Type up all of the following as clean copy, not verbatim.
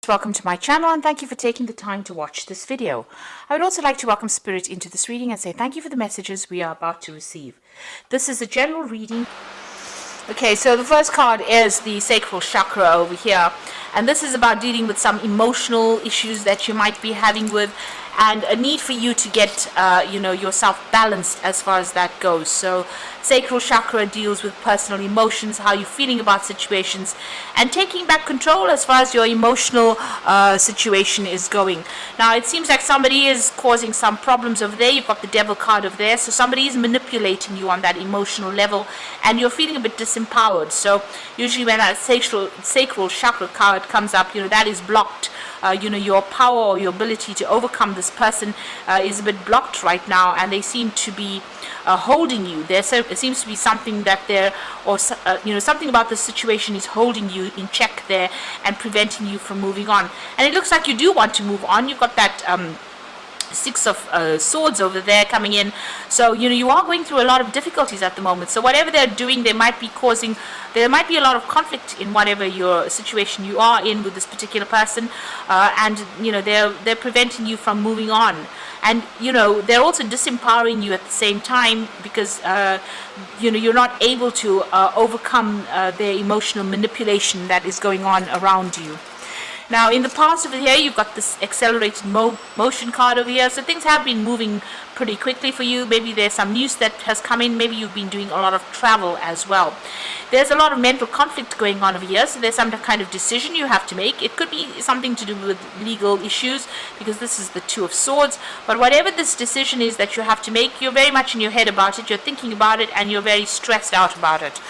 Welcome to my channel and thank you for taking the time to watch this video. I would also like to welcome Spirit into this reading and say thank you for the messages we are about to receive. This is a general reading. Okay, so the first card is the sacral chakra over here, and this is about dealing with some emotional issues that you might be having with, and a need for you to get yourself balanced as far as that goes. So sacral chakra deals with personal emotions, how you're feeling about situations, and taking back control as far as your emotional situation is going. Now it seems like somebody is causing some problems over there. You've got the devil card over there, so somebody is manipulating you on that emotional level and you're feeling a bit disempowered. So usually when that sacral chakra card comes up, that is blocked. Your power or your ability to overcome this person is a bit blocked right now, and they seem to be holding you. There seems to be something that something about the situation is holding you in check there and preventing you from moving on. And it looks like you do want to move on. You've got that Six of Swords over there coming in, so you are going through a lot of difficulties at the moment. So whatever they're doing, there might be a lot of conflict in whatever your situation you are in with this particular person, and they're preventing you from moving on. And they're also disempowering you at the same time, because you're not able to overcome their emotional manipulation that is going on around you. Now, in the past over here, you've got this accelerated motion card over here. So things have been moving pretty quickly for you. Maybe there's some news that has come in. Maybe you've been doing a lot of travel as well. There's a lot of mental conflict going on over here. So there's some kind of decision you have to make. It could be something to do with legal issues, because this is the Two of Swords. But whatever this decision is that you have to make, you're very much in your head about it. You're thinking about it, and you're very stressed out about it.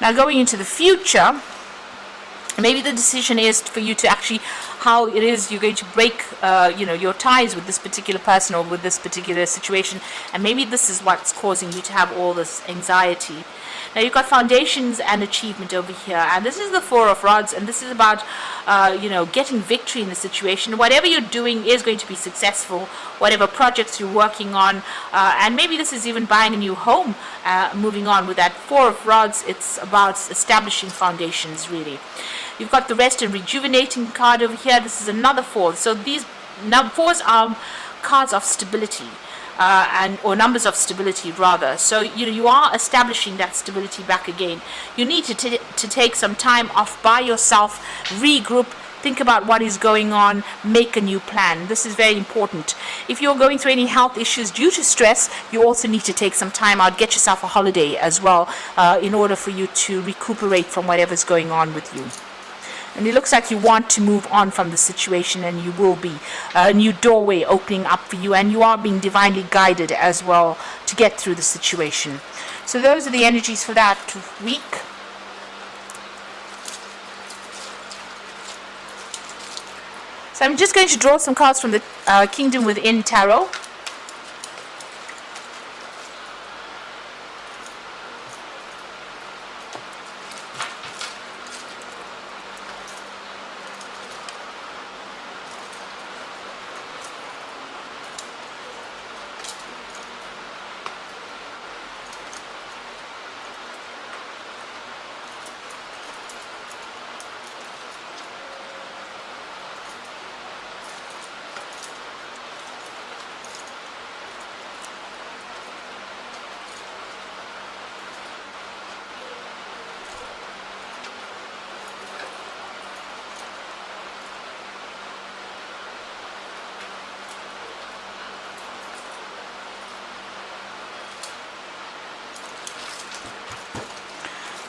Now, going into the future, maybe the decision is for you to actually how it is you're going to break your ties with this particular person or with this particular situation, and maybe this is what's causing you to have all this anxiety. Now you've got foundations and achievement over here, and this is the Four of Rods, and this is about getting victory in the situation. Whatever you're doing is going to be successful, whatever projects you're working on, and maybe this is even buying a new home. Moving on with that Four of Rods, it's about establishing foundations, really. You've got the Rest and Rejuvenating card over here. This is another four. So these fours are cards of stability, or numbers of stability rather. So you are establishing that stability back again. You need to take some time off by yourself, regroup, think about what is going on, make a new plan. This is very important. If you're going through any health issues due to stress, you also need to take some time out, get yourself a holiday as well, in order for you to recuperate from whatever's going on with you. And it looks like you want to move on from the situation, and you will be. A new doorway opening up for you, and you are being divinely guided as well to get through the situation. So those are the energies for that week. So I'm just going to draw some cards from the Kingdom Within Tarot.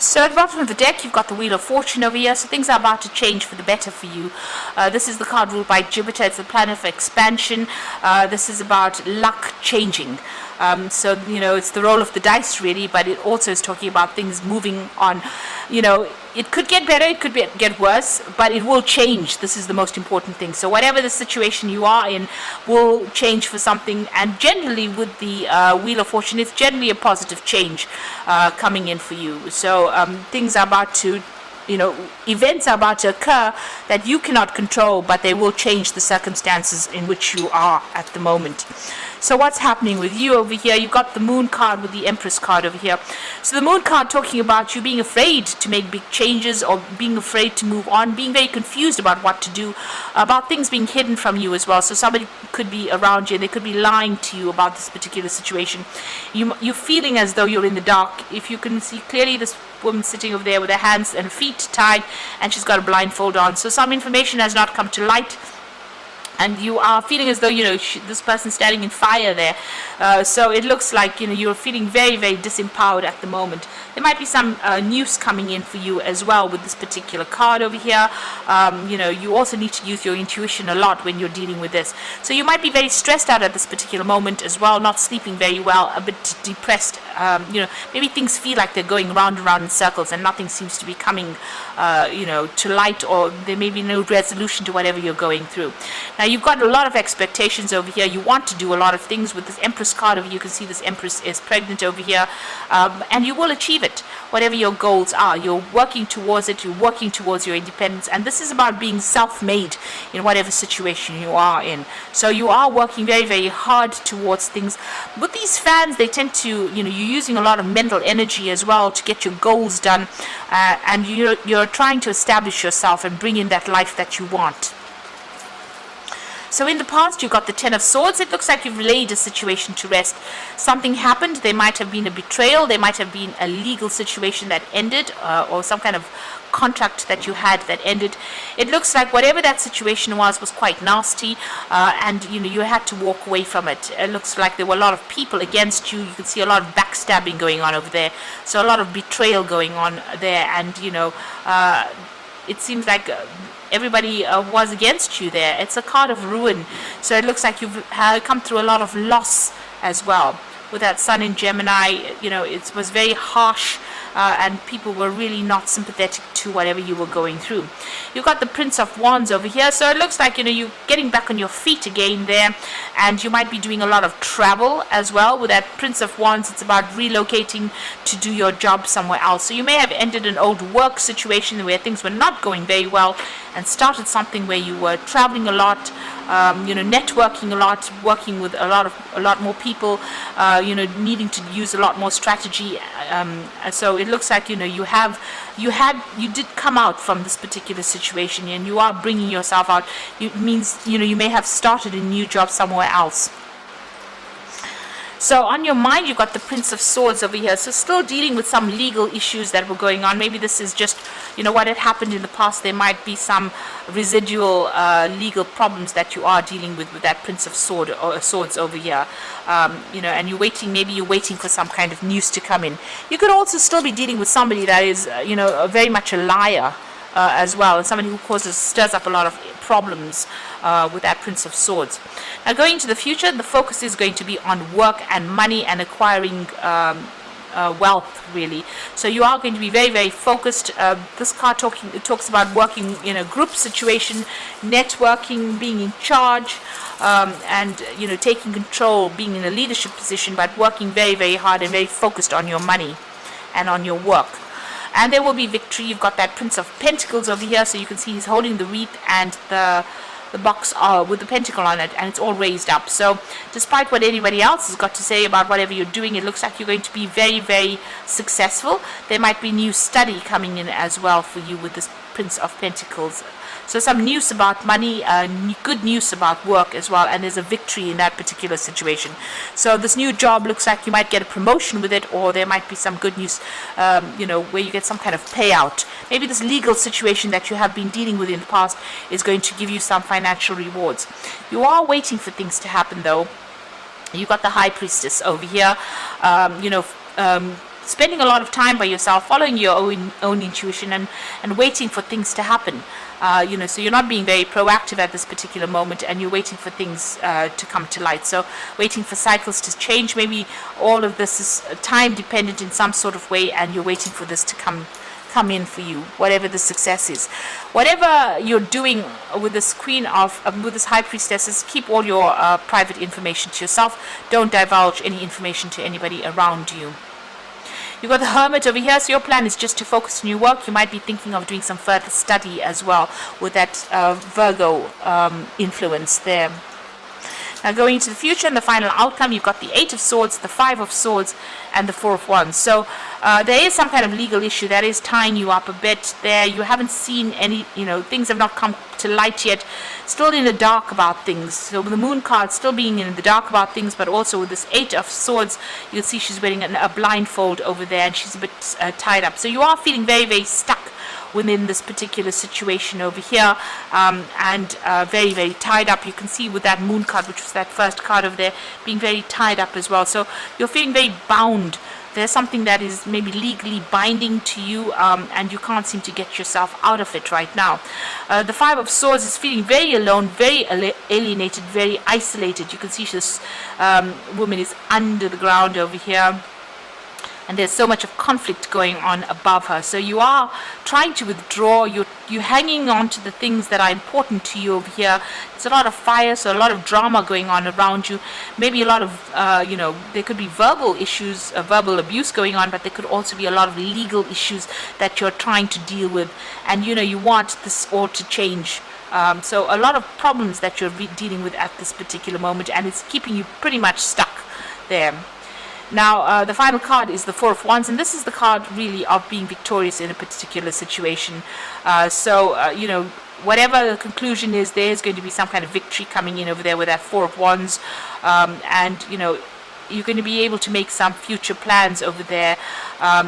So at the bottom of the deck, you've got the Wheel of Fortune over here. So things are about to change for the better for you. This is the card ruled by Jupiter. It's a planet of expansion. This is about luck changing. So it's the roll of the dice, really, but it also is talking about things moving on. It could get better, it could get worse, but it will change. This is the most important thing. So whatever the situation you are in will change for something. And generally with the Wheel of Fortune, it's generally a positive change coming in for you. So things are about to, events are about to occur that you cannot control, but they will change the circumstances in which you are at the moment. So what's happening with you over here? You've got the Moon card with the Empress card over here. So the Moon card talking about you being afraid to make big changes, or being afraid to move on, being very confused about what to do, about things being hidden from you as well. So somebody could be around you and they could be lying to you about this particular situation. You're feeling as though you're in the dark. If you can see clearly, this woman sitting over there with her hands and feet tied, and she's got a blindfold on. So some information has not come to light, and you are feeling as though, this person standing in fire there. So it looks like, you're feeling very, very disempowered at the moment. There might be some news coming in for you as well with this particular card over here. You also need to use your intuition a lot when you're dealing with this. So you might be very stressed out at this particular moment as well, not sleeping very well, a bit depressed. Maybe things feel like they're going round and round in circles and nothing seems to be coming, to light, or there may be no resolution to whatever you're going through. Now, you've got a lot of expectations over here. You want to do a lot of things with this Empress card over here. You can see this Empress is pregnant over here, and you will achieve it. Whatever your goals are, you're working towards it. You're working towards your independence, and this is about being self-made in whatever situation you are in. So you are working very, very hard towards things. With these fans, they tend to, you're using a lot of mental energy as well to get your goals done, and you're trying to establish yourself and bring in that life that you want. So in the past, you got the Ten of Swords. It looks like you've laid a situation to rest. Something happened. There might have been a betrayal. There might have been a legal situation that ended, or some kind of contract that you had that ended. It looks like whatever that situation was quite nasty, and you had to walk away from it. It looks like there were a lot of people against you. You can see a lot of backstabbing going on over there. So a lot of betrayal going on there, and it seems like everybody was against you there. It's a card of ruin. So it looks like you've come through a lot of loss as well. With that Sun in Gemini, it was very harsh, and people were really not sympathetic to whatever you were going through. You've got the Prince of Wands over here. So it looks like, you're getting back on your feet again there, and you might be doing a lot of travel as well. With that Prince of Wands, it's about relocating to do your job somewhere else. So you may have ended an old work situation where things were not going very well and started something where you were traveling a lot, networking a lot, working with a lot more people, needing to use a lot more strategy. So it looks like, you did come out from this particular situation, and you are bringing yourself out. It means, you may have started a new job somewhere else. So on your mind, you've got the Prince of Swords over here. So still dealing with some legal issues that were going on. Maybe this is just, what had happened in the past. There might be some residual legal problems that you are dealing with that Prince of Swords over here. And you're waiting for some kind of news to come in. You could also still be dealing with somebody that is, very much a liar as well, and somebody who stirs up a lot of problems with that Prince of Swords. Now, going into the future, the focus is going to be on work and money and acquiring wealth, really. So you are going to be very, very focused. This card talks about working in a group situation, networking, being in charge, and taking control, being in a leadership position, but working very, very hard and very focused on your money and on your work. And there will be victory. You've got that Prince of Pentacles over here, so you can see he's holding the wreath and the box with the pentacle on it, and it's all raised up. So despite what anybody else has got to say about whatever you're doing, it looks like you're going to be very, very successful. There might be new study coming in as well for you with this Prince of Pentacles. So some news about money, good news about work as well, and there's a victory in that particular situation. So this new job looks like you might get a promotion with it, or there might be some good news, where you get some kind of payout. Maybe this legal situation that you have been dealing with in the past is going to give you some financial rewards. You are waiting for things to happen, though. You've got the High Priestess over here, spending a lot of time by yourself, following your own intuition, and waiting for things to happen. So you're not being very proactive at this particular moment, and you're waiting for things to come to light. So waiting for cycles to change. Maybe all of this is time dependent in some sort of way, and you're waiting for this to come in for you, whatever the success is. Whatever you're doing with this with this High Priestess, keep all your private information to yourself. Don't divulge any information to anybody around you. You've got the Hermit over here, so your plan is just to focus on your work. You might be thinking of doing some further study as well with that Virgo influence there. Now going into the future and the final outcome, you've got the 8 of Swords, the 5 of Swords, and the 4 of Wands. So there is some kind of legal issue that is tying you up a bit there. You haven't seen any, things have not come to light yet. Still in the dark about things. So with the Moon card still being in the dark about things, but also with this 8 of Swords, you can see she's wearing a blindfold over there, and she's a bit tied up. So you are feeling very, very stuck within this particular situation over here, and very, very tied up. You can see with that Moon card, which was that first card over there, being very tied up as well. So you're feeling very bound. There's something that is maybe legally binding to you, and you can't seem to get yourself out of it right now. The 5 of Swords is feeling very alone, very alienated, very isolated. You can see this woman is under the ground over here, and there's so much of conflict going on above her. So you are trying to withdraw. You're hanging on to the things that are important to you over here. There's a lot of fire, so a lot of drama going on around you. Maybe a lot of, there could be verbal issues, verbal abuse going on, but there could also be a lot of legal issues that you're trying to deal with. And, you want this all to change. So a lot of problems that you're dealing with at this particular moment, and it's keeping you pretty much stuck there. Now, the final card is the 4 of Wands, and this is the card really of being victorious in a particular situation. Whatever the conclusion is, there is going to be some kind of victory coming in over there with that 4 of Wands, and you're going to be able to make some future plans over there.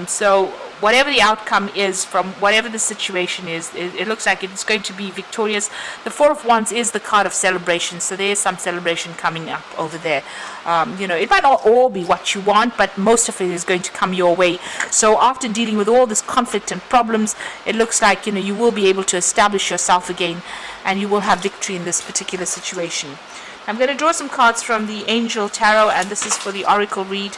So whatever the outcome is from whatever the situation is, it looks like it's going to be victorious. The 4 of Wands is the card of celebration, so there is some celebration coming up over there. It might not all be what you want, but most of it is going to come your way. So after dealing with all this conflict and problems, it looks like you will be able to establish yourself again, and you will have victory in this particular situation. I'm going to draw some cards from the Angel Tarot, and this is for the Oracle read.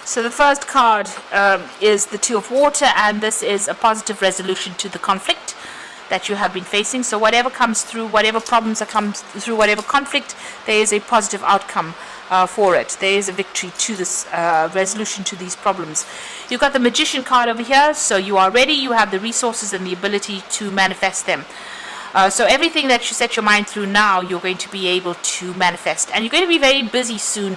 So the first card is the 2 of Water, and this is a positive resolution to the conflict that you have been facing. So whatever comes through, whatever problems that comes through, whatever conflict, there is a positive outcome for it. There is a victory to this resolution to these problems. You've got the Magician card over here, so you are ready. You have the resources and the ability to manifest them. So everything that you set your mind through now, you're going to be able to manifest. And you're going to be very busy soon,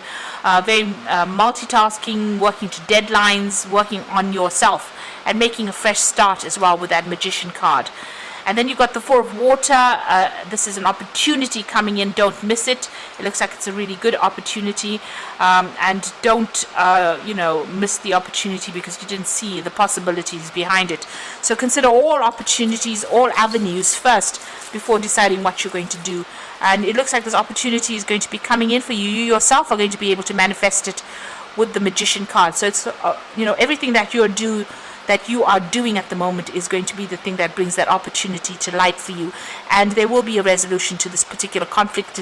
very multitasking, working to deadlines, working on yourself, and making a fresh start as well with that Magician card. And then you've got the 4 of Water. This is an opportunity coming in. Don't miss it. It looks like it's a really good opportunity. And don't, miss the opportunity because you didn't see the possibilities behind it. So consider all opportunities, all avenues first before deciding what you're going to do. And it looks like this opportunity is going to be coming in for you. You yourself are going to be able to manifest it with the Magician card. So it's, everything that you are doing at the moment is going to be the thing that brings that opportunity to light for you, and there will be a resolution to this particular conflict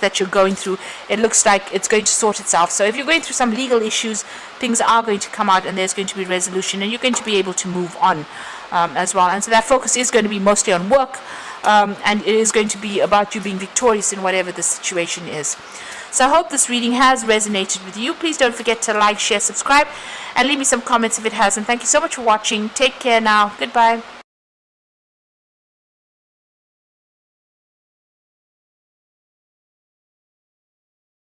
that you're going through. It looks like it's going to sort itself. So if you're going through some legal issues, things are going to come out, and there's going to be resolution, and you're going to be able to move on as well. And so that focus is going to be mostly on work, and it is going to be about you being victorious in whatever the situation is. So I hope this reading has resonated with you. Please don't forget to like, share, subscribe, and leave me some comments if it has. And thank you so much for watching. Take care now. Goodbye.